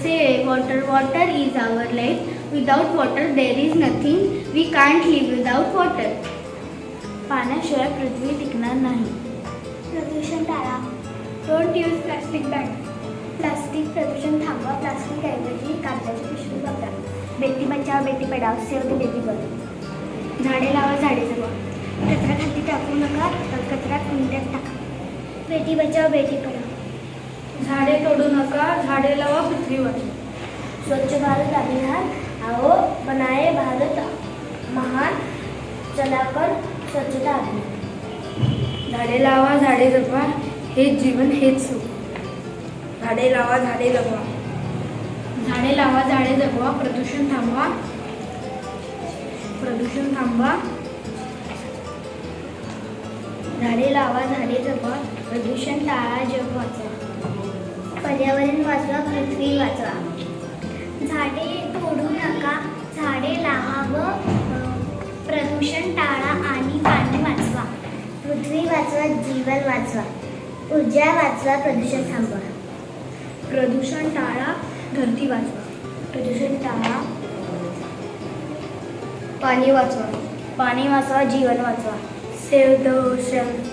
Say water, water is our life. Without water there is nothing. We can't live without water. पाण्याशिवाय पृथ्वी टिकणार नाही. प्रदूषण टाळा. Don't use plastic bag. Plastic प्रदूषण थांबवा. प्लास्टिक ऐवजी कागदाची पिशवी वापरा. बेटी बचाव बेटी पढाओ. Save the baby girl. झाडे लावा झाडे जगवा. कचरा खाली टाकू नका. कचरा कुंड्यात टाका. बेटी बचाव बेटी पढाओ. झाडे तोडू नका. झाडे लावा पृथ्वी वाचवा. स्वच्छ भारत अभियान आओ बनाए भारत महान. चलाकर स्वच्छता अभियान. झाडे लावा झाडे जगवा. हेच जीवन हेच सुख. झाडे लावा झाडे जगवा. झाडे लावा झाडे जगवा. प्रदूषण थांबवा. प्रदूषण थांबवा. झाडे लावा झाडे जगवा. प्रदूषण टाळा जग वाचवा. पर्यावरण वाचवा पृथ्वी वाचवा. झाडे तोडू नका. झाडे लावा व प्रदूषण टाळा आणि पाणी वाचवा. पृथ्वी वाचवा जीवन वाचवा. ऊर्जा वाचवा प्रदूषण थांबवा. प्रदूषण टाळा धरती वाचवा. प्रदूषण टाळा पाणी वाचवा. पाणी वाचवा जीवन वाचवा. Save the ocean.